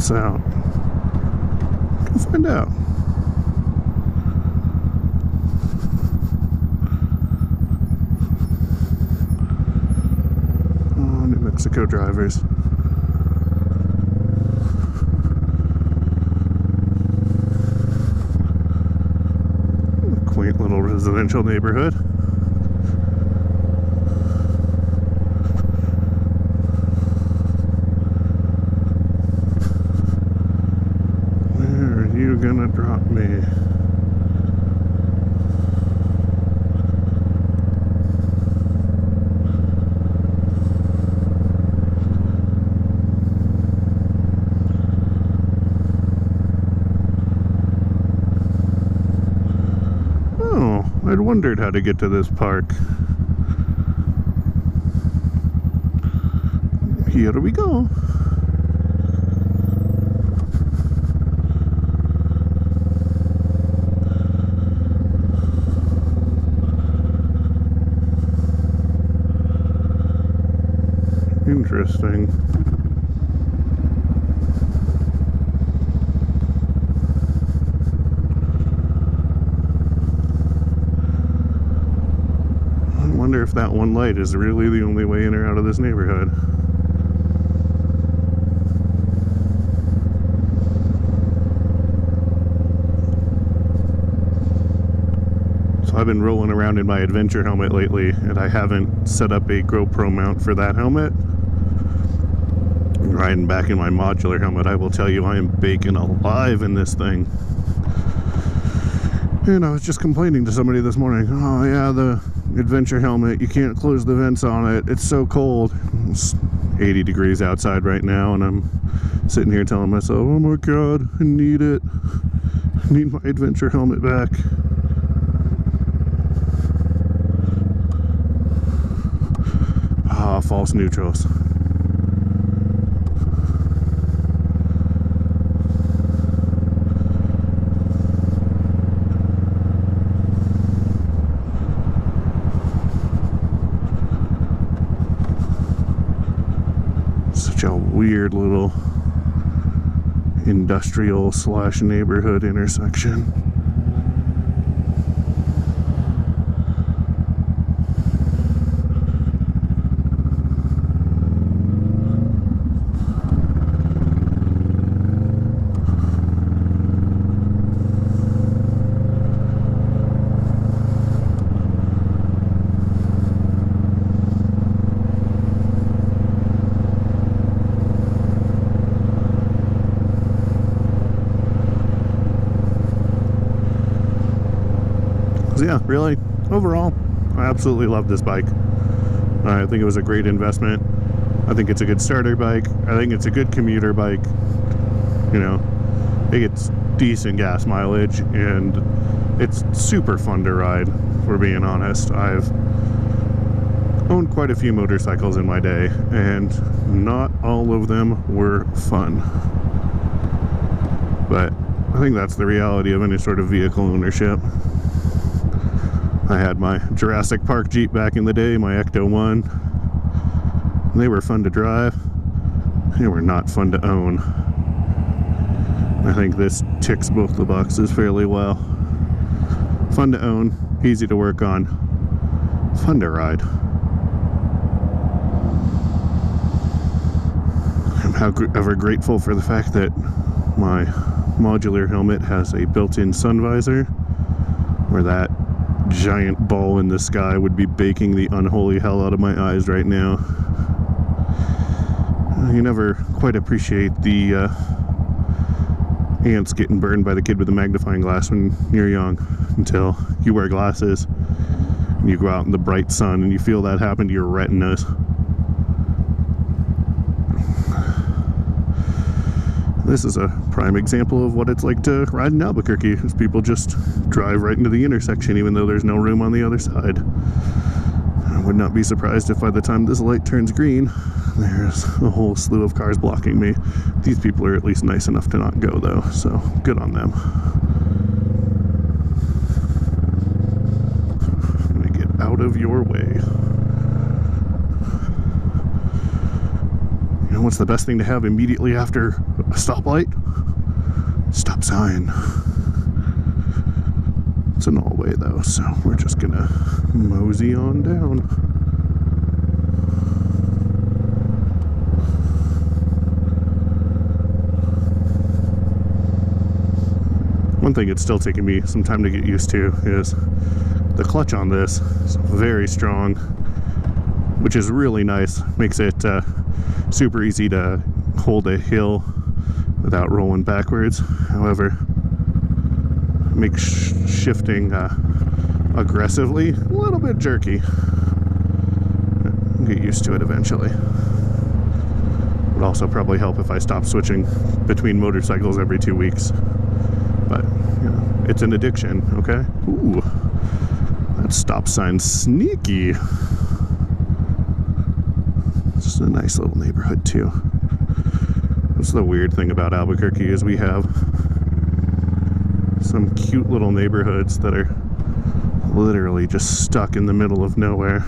lights out? Go find out. Oh, New Mexico drivers. Quaint little residential neighborhood. Where are you gonna drop me? I'd wondered how to get to this park. Here we go. Interesting. I wonder if that one light is really the only way in or out of this neighborhood. So I've been rolling around in my adventure helmet lately, and I haven't set up a GoPro mount for that helmet. Riding back in my modular helmet, I will tell you I am baking alive in this thing. And I was just complaining to somebody this morning, oh yeah, the adventure helmet, you can't close the vents on it, it's so cold. It's 80 degrees outside right now, and I'm sitting here telling myself, oh my god, I need it. I need my adventure helmet back. Ah, false neutrals. Such a weird little industrial / neighborhood intersection. Yeah, really, overall, I absolutely love this bike. I think it was a great investment. I think it's a good starter bike. I think it's a good commuter bike. You know, it gets decent gas mileage, and it's super fun to ride, if we're being honest. I've owned quite a few motorcycles in my day, and not all of them were fun. But I think that's the reality of any sort of vehicle ownership. I had my Jurassic Park Jeep back in the day, my Ecto 1. They were fun to drive. They were not fun to own. I think this ticks both the boxes fairly well. Fun to own, easy to work on, fun to ride. I'm ever grateful for the fact that my modular helmet has a built-in sun visor, where that giant ball in the sky would be baking the unholy hell out of my eyes right now. You never quite appreciate the ants getting burned by the kid with the magnifying glass when you're young, until you wear glasses and you go out in the bright sun and you feel that happen to your retinas. This is a prime example of what it's like to ride in Albuquerque, as people just drive right into the intersection even though there's no room on the other side. I would not be surprised if by the time this light turns green, there's a whole slew of cars blocking me. These people are at least nice enough to not go though, so good on them. I'm gonna get out of your way. You know what's the best thing to have immediately after A stoplight? Stop sign. It's an all-way though, so we're just gonna mosey on down. One thing it's still taking me some time to get used to is the clutch on this is very strong, which is really nice. Makes it super easy to hold a hill without rolling backwards. However, makes shifting aggressively a little bit jerky. I'll get used to it eventually. Would also probably help if I stopped switching between motorcycles every 2 weeks. But, you know, it's an addiction, okay? Ooh, that stop sign's sneaky. It's just a nice little neighborhood, too. That's the weird thing about Albuquerque is we have some cute little neighborhoods that are literally just stuck in the middle of nowhere.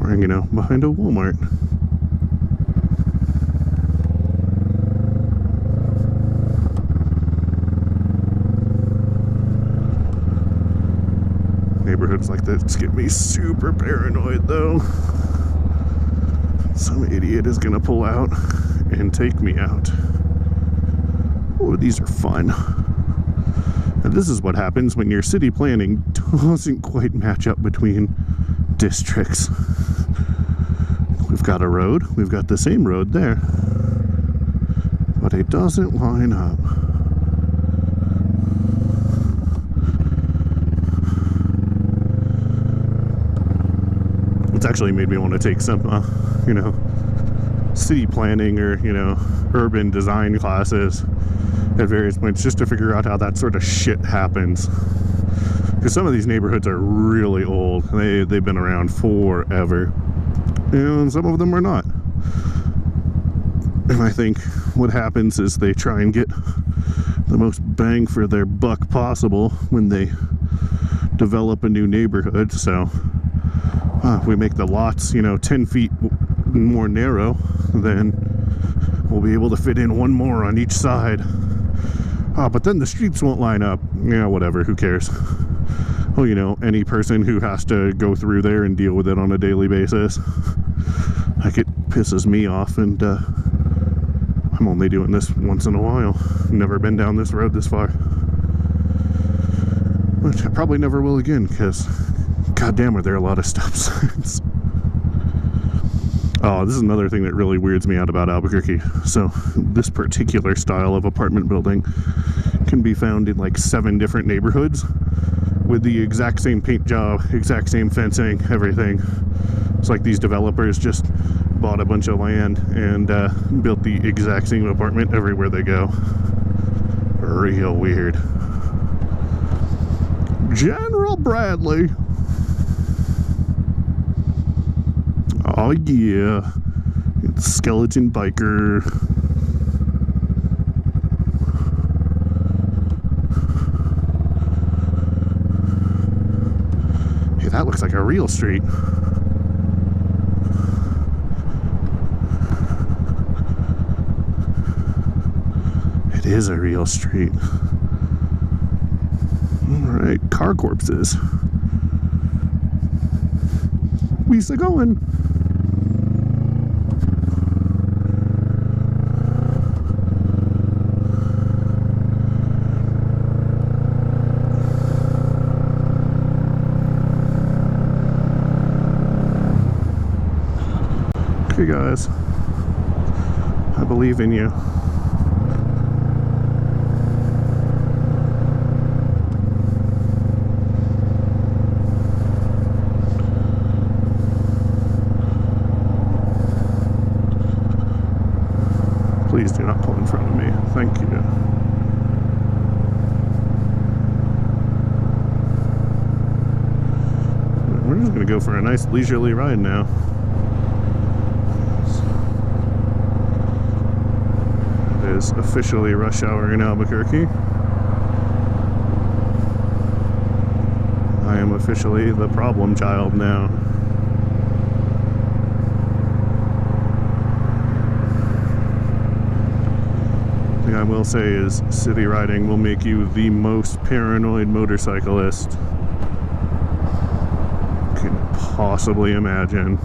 Or, you know, behind a Walmart. Neighborhoods like this get me super paranoid though. Some idiot is gonna pull out and take me out. Oh, these are fun. And this is what happens when your city planning doesn't quite match up between districts. We've got a road, we've got the same road there, but it doesn't line up. It's actually made me want to take some, you know, city planning or, you know, urban design classes at various points just to figure out how that sort of shit happens. Because some of these neighborhoods are really old. They've been around forever. And some of them are not. And I think what happens is they try and get the most bang for their buck possible when they develop a new neighborhood. So we make the lots, you know, 10 feet more narrow, then we'll be able to fit in one more on each side. But then the streets won't line up. Yeah, whatever, who cares? Well, you know, any person who has to go through there and deal with it on a daily basis, like, it pisses me off, and I'm only doing this once in a while. Never been down this road this far. Which I probably never will again, because goddamn, are there a lot of stop signs. Oh, this is another thing that really weirds me out about Albuquerque. So, this particular style of apartment building can be found in like 7 different neighborhoods with the exact same paint job, exact same fencing, everything. It's like these developers just bought a bunch of land and built the exact same apartment everywhere they go. Real weird. General Bradley. Oh yeah, it's skeleton biker. Hey, that looks like a real street. It is a real street. Alright, car corpses. We's going. Okay, guys, I believe in you. Please do not pull in front of me. Thank you. We're just going to go for a nice leisurely ride now. It is officially rush hour in Albuquerque. I am officially the problem child now. I will say is city riding will make you the most paranoid motorcyclist you can possibly imagine.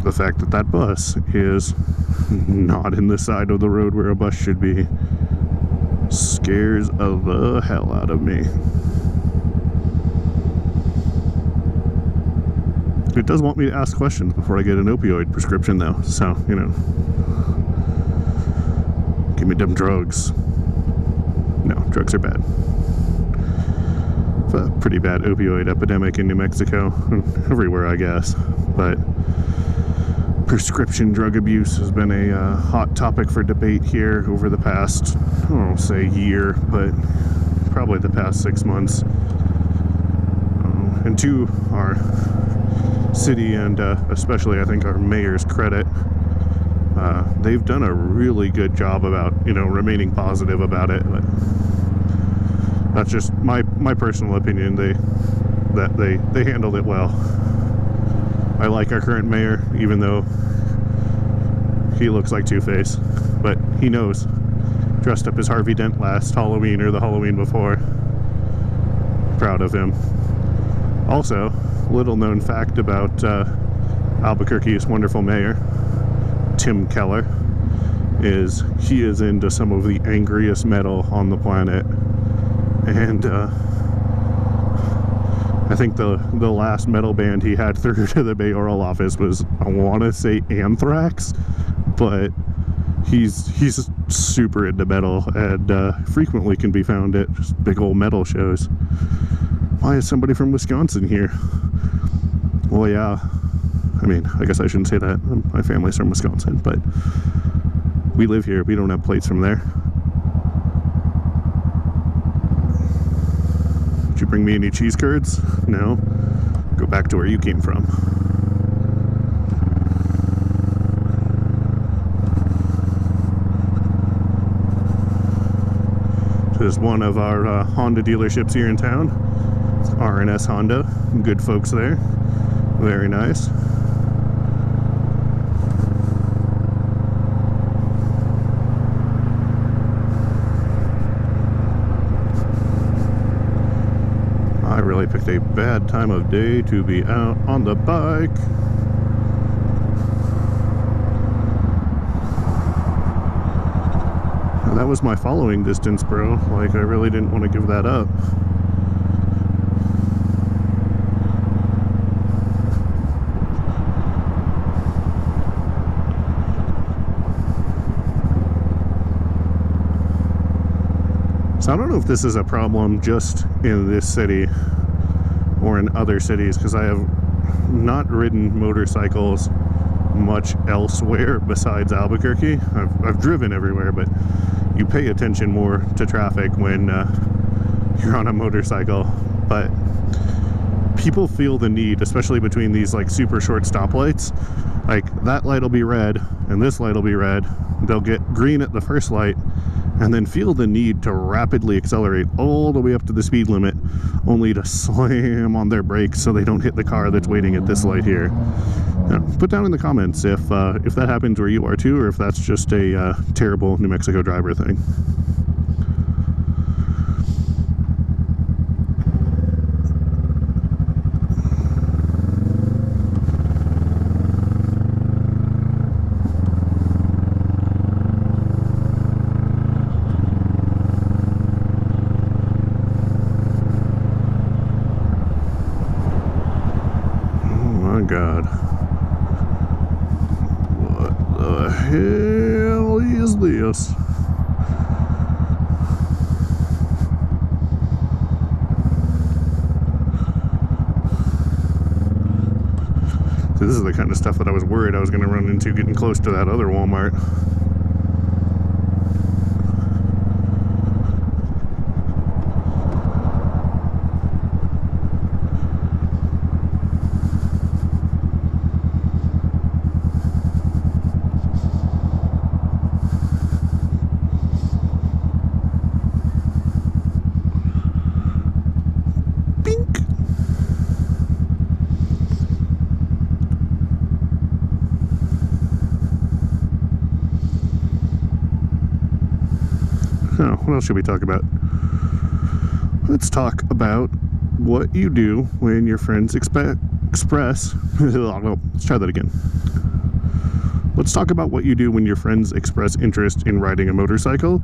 The fact that that bus is not in the side of the road where a bus should be scares the hell out of me. It does want me to ask questions before I get an opioid prescription, though, so, you know. Give me them drugs. No, drugs are bad. It's a pretty bad opioid epidemic in New Mexico. Everywhere, I guess. But prescription drug abuse has been a hot topic for debate here over the past, I won't say year, but probably the past 6 months. And to our city and especially I think our mayor's credit, they've done a really good job about, you know, remaining positive about it. But that's just my personal opinion. They handled it well. I like our current mayor, even though he looks like Two-Face, but he knows. Dressed up as Harvey Dent last Halloween or the Halloween before. Proud of him. Also, little known fact about Albuquerque's wonderful mayor, Tim Keller, is he is into some of the angriest metal on the planet. And I think the last metal band he had through to the mayoral office was, I want to say, Anthrax, but he's super into metal and frequently can be found at just big old metal shows. Why is somebody from Wisconsin here? Well, yeah, I mean, I guess I shouldn't say that. My family's from Wisconsin, but we live here. We don't have plates from there. Did you bring me any cheese curds? No? Go back to where you came from. This is one of our Honda dealerships here in town. It's R&S Honda. Good folks there. Very nice. I really picked a bad time of day to be out on the bike. That was my following distance, bro. Like, I really didn't want to give that up. So I don't know if this is a problem just in this city or in other cities, because I have not ridden motorcycles much elsewhere besides Albuquerque. I've driven everywhere, but you pay attention more to traffic when you're on a motorcycle. But people feel the need, especially between these like super short stoplights, like that light will be red and this light will be red. They'll get green at the first light and then feel the need to rapidly accelerate all the way up to the speed limit, only to slam on their brakes so they don't hit the car that's waiting at this light here. Put down in the comments if that happens where you are too, or if that's just a terrible New Mexico driver thing. God. What the hell is this? So this is the kind of stuff that I was worried I was going to run into getting close to that other Walmart. what else should we talk about? Let's talk about what you do when your friends express let's try that again. Let's talk about what you do when your friends express interest in riding a motorcycle,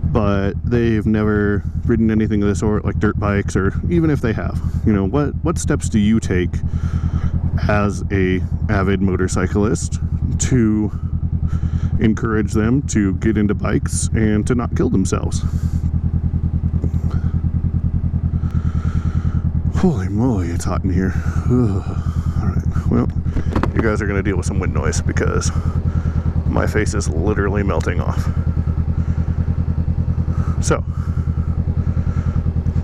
but they've never ridden anything of the sort, like dirt bikes, or even if they have. You know, what steps do you take as a avid motorcyclist to encourage them to get into bikes and to not kill themselves? Holy moly, it's hot in here. Alright, well, you guys are going to deal with some wind noise because my face is literally melting off. So,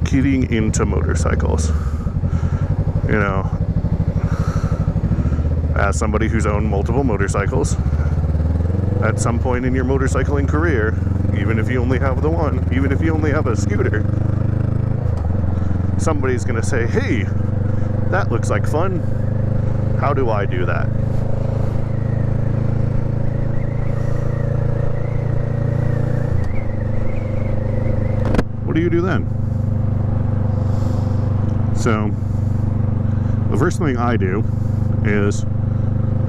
getting into motorcycles. You know, as somebody who's owned multiple motorcycles, at some point in your motorcycling career, even if you only have the one, even if you only have a scooter, somebody's gonna say, hey, that looks like fun. How do I do that? What do you do then? So, the first thing I do is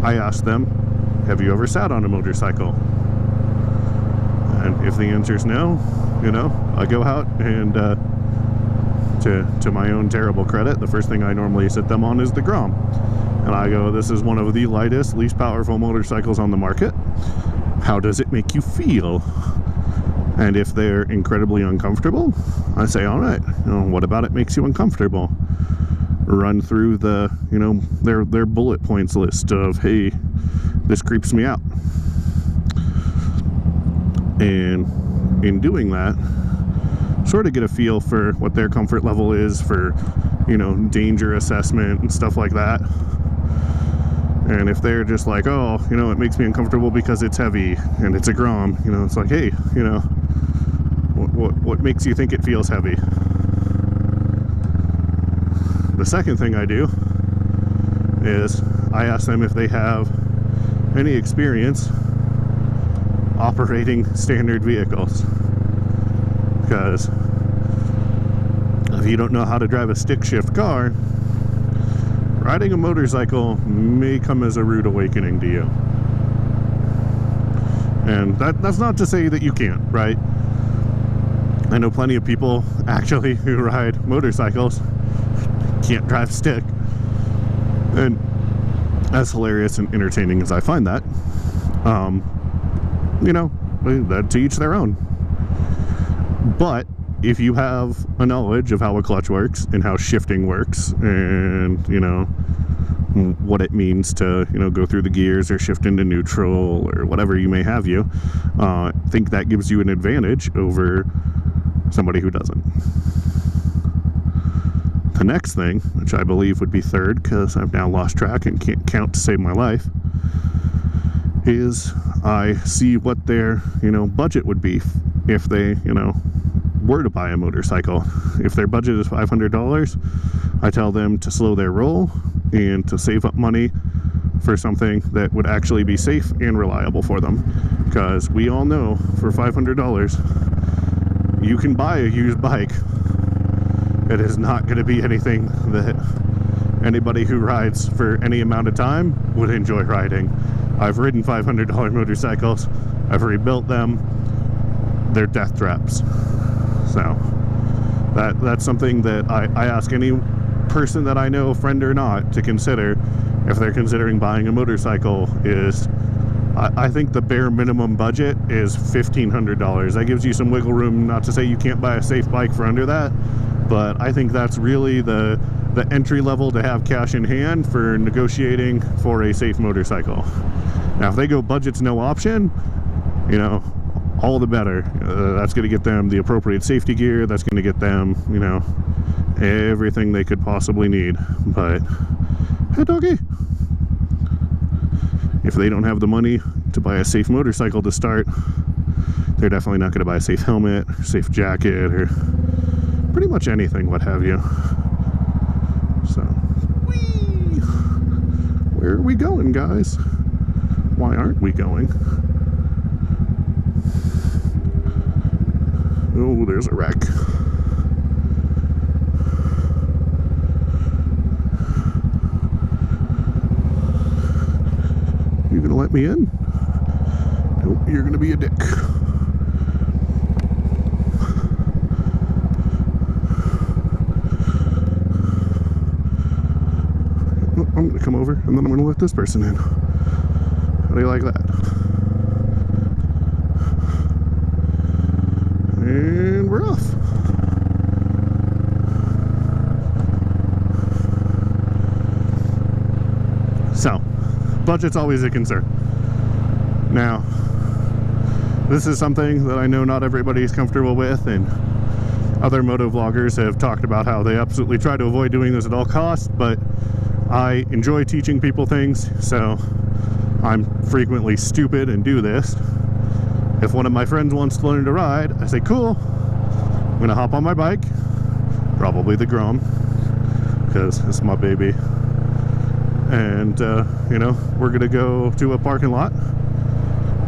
I ask them, have you ever sat on a motorcycle? And if the answer is no, you know, I go out and to my own terrible credit, the first thing I normally sit them on is the Grom. And I go, this is one of the lightest, least powerful motorcycles on the market. How does it make you feel? And if they're incredibly uncomfortable, I say, all right, you know, what about it makes you uncomfortable? Run through the, you know, their bullet points list of, hey, this creeps me out. And in doing that, sort of get a feel for what their comfort level is for, you know, danger assessment and stuff like that. And if they're just like, oh, you know, it makes me uncomfortable because it's heavy and it's a Grom, you know, it's like, hey, you know, what makes you think it feels heavy? The second thing I do is I ask them if they have any experience operating standard vehicles. Because if you don't know how to drive a stick shift car, riding a motorcycle may come as a rude awakening to you. And that's not to say that you can't, right? I know plenty of people actually who ride motorcycles can't drive stick. And as hilarious and entertaining as I find that, you know, to each their own. But if you have a knowledge of how a clutch works and how shifting works and, you know, what it means to, you know, go through the gears or shift into neutral or whatever you may have you, I think that gives you an advantage over somebody who doesn't. The next thing, which I believe would be third because I've now lost track and can't count to save my life, is I see what their, you know, budget would be if they, you know, were to buy a motorcycle. If their budget is $500, I tell them to slow their roll and to save up money for something that would actually be safe and reliable for them. Because we all know for $500, you can buy a used bike. It is not going to be anything that anybody who rides for any amount of time would enjoy riding. I've ridden $500 motorcycles. I've rebuilt them. They're death traps. So that's something that I ask any person that I know, friend or not, to consider if they're considering buying a motorcycle. Is I think the bare minimum budget is $1,500. That gives you some wiggle room. Not to say you can't buy a safe bike for under that, but I think that's really the entry level to have cash in hand for negotiating for a safe motorcycle. Now, if they go budget's no option, you know, all the better. That's going to get them the appropriate safety gear. That's going to get them, you know, everything they could possibly need. But, hey, doggy. If they don't have the money to buy a safe motorcycle to start, they're definitely not going to buy a safe helmet, or safe jacket, or pretty much anything, what have you. So, whee! Where are we going, guys? Why aren't we going? Oh, there's a wreck. You gonna let me in? Nope, you're gonna be a dick. I'm gonna come over and then I'm gonna let this person in. How do you like that? And we're off. So, budget's always a concern. Now, this is something that I know not everybody's comfortable with, and other moto vloggers have talked about how they absolutely try to avoid doing this at all costs, but I enjoy teaching people things, so I'm frequently stupid and do this. If one of my friends wants to learn to ride, I say, cool, I'm gonna hop on my bike, probably the Grom, because it's my baby, and you know, we're gonna go to a parking lot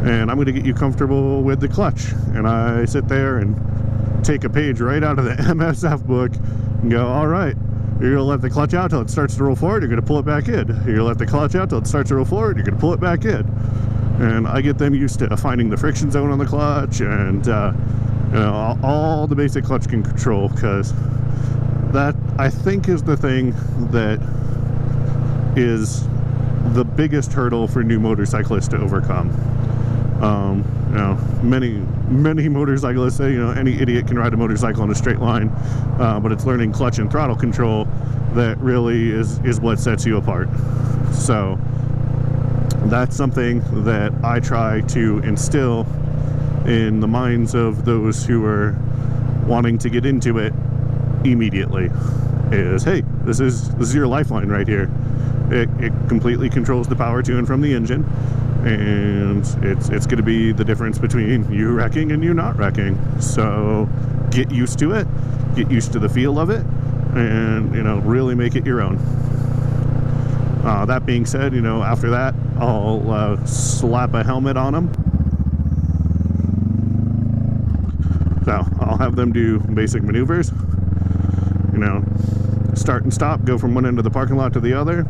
and I'm gonna get you comfortable with the clutch. And I sit there and take a page right out of the MSF book and go, all right, you're gonna let the clutch out till it starts to roll forward, you're gonna pull it back in. You're gonna let the clutch out till it starts to roll forward, you're gonna pull it back in. And I get them used to finding the friction zone on the clutch and you know, all the basic clutch control, because that, I think, is the thing that is the biggest hurdle for new motorcyclists to overcome. You know, many motorcyclists say, you know, any idiot can ride a motorcycle in a straight line, but it's learning clutch and throttle control that really is what sets you apart. So that's something that I try to instill in the minds of those who are wanting to get into it immediately. Is, hey, this is your lifeline right here. It completely controls the power to and from the engine, and it's going to be the difference between you wrecking and you not wrecking. So get used to it, get used to the feel of it, and, you know, really make it your own. That being said, you know, after that, I'll slap a helmet on them. So I'll have them do basic maneuvers, you know, start and stop, go from one end of the parking lot to the other,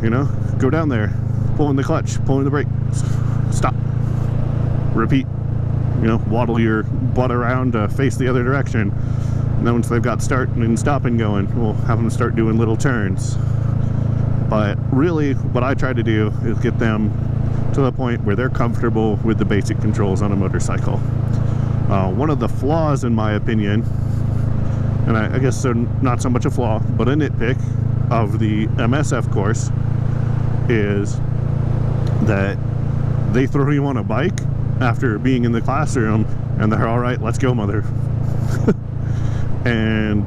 you know, go down there, pulling the clutch, pulling the brake, stop, repeat, you know, waddle your butt around to face the other direction. And then once they've got start and stopping going, we'll have them start doing little turns. But really what I try to do is get them to the point where they're comfortable with the basic controls on a motorcycle. One of the flaws, in my opinion, and I guess so, not so much a flaw, but a nitpick of the MSF course, is that they throw you on a bike after being in the classroom and they're, all right, let's go, mother. And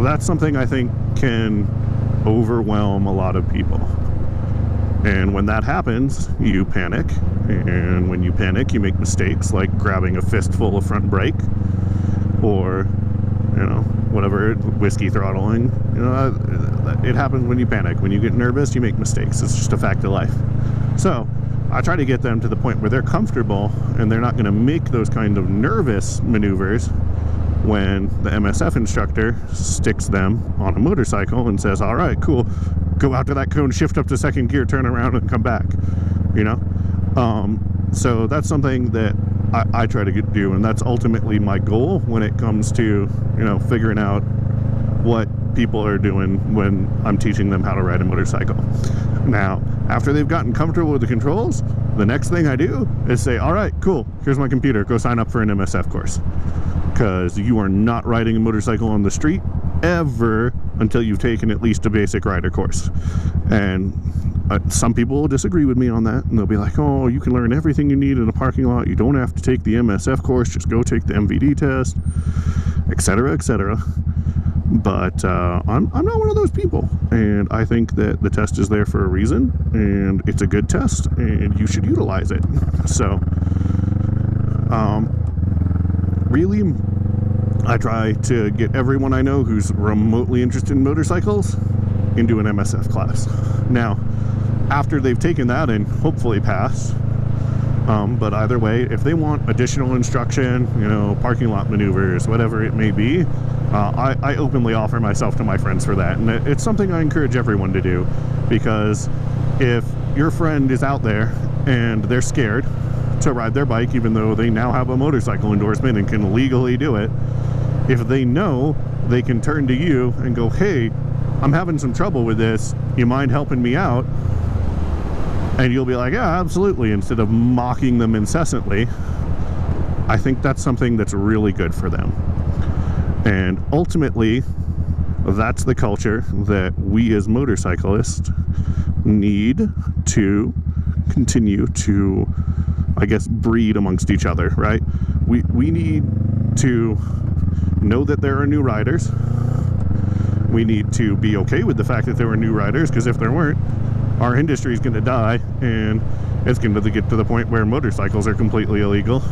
that's something I think can overwhelm a lot of people. And when that happens, you panic. And when you panic, you make mistakes like grabbing a fistful of front brake, or, you know, whatever, whiskey throttling. You know, it happens when you panic. When you get nervous, you make mistakes. It's just a fact of life. So I try to get them to the point where they're comfortable and they're not going to make those kind of nervous maneuvers when the MSF instructor sticks them on a motorcycle and says, all right, cool, go out to that cone, shift up to second gear, turn around and come back, you know? So that's something that I try to do, and that's ultimately my goal when it comes to, you know, figuring out what people are doing when I'm teaching them how to ride a motorcycle. Now, after they've gotten comfortable with the controls, the next thing I do is say, all right, cool, here's my computer, go sign up for an MSF course. Because you are not riding a motorcycle on the street ever until you've taken at least a basic rider course. And some people will disagree with me on that, and they'll be like, oh, you can learn everything you need in a parking lot, you don't have to take the MSF course, just go take the MVD test, etc., etc. But I'm not one of those people, and I think that the test is there for a reason, and it's a good test, and you should utilize it. So really, I try to get everyone I know who's remotely interested in motorcycles into an MSF class. Now, after they've taken that and hopefully passed, But either way, if they want additional instruction, parking lot maneuvers, whatever it may be, I openly offer myself to my friends for that. And it's something I encourage everyone to do, because if your friend is out there and they're scared to ride their bike, even though they now have a motorcycle endorsement and can legally do it, if they know, they can turn to you and go, hey, I'm having some trouble with this, you mind helping me out? And you'll be like, yeah, absolutely, instead of mocking them incessantly. I think that's something that's really good for them. And ultimately, that's the culture that we as motorcyclists need to continue to, I guess, breed amongst each other, right? We need to know that there are new riders. We need to be okay with the fact that there were new riders, because if there weren't, our industry is going to die, and it's going to get to the point where motorcycles are completely illegal.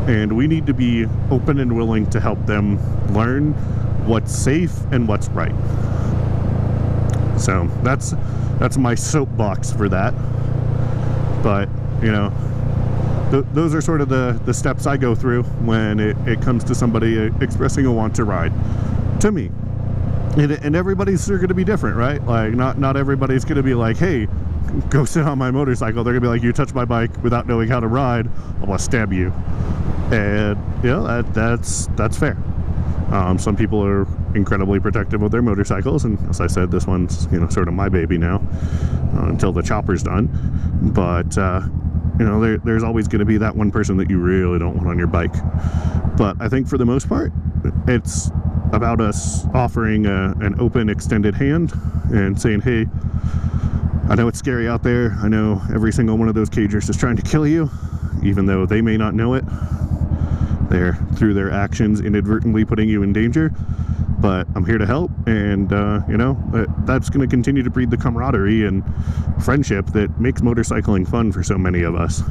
And we need to be open and willing to help them learn what's safe and what's right. So that's my soapbox for that. But those are sort of the steps I go through when it comes to somebody expressing a want to ride to me. And everybody's going to be different, right? Like, not everybody's going to be like, hey, go sit on my motorcycle. They're going to be like, you touch my bike without knowing how to ride, I'm going to stab you. And, that's fair. Some people are incredibly protective of their motorcycles, and as I said, this one's, sort of my baby now, until the chopper's done. But, there's always going to be that one person that you really don't want on your bike. But I think for the most part, it's about us offering an open, extended hand and saying, hey, I know it's scary out there. I know every single one of those cagers is trying to kill you, even though they may not know it. They're, through their actions, inadvertently putting you in danger. But I'm here to help, and that's going to continue to breed the camaraderie and friendship that makes motorcycling fun for so many of us.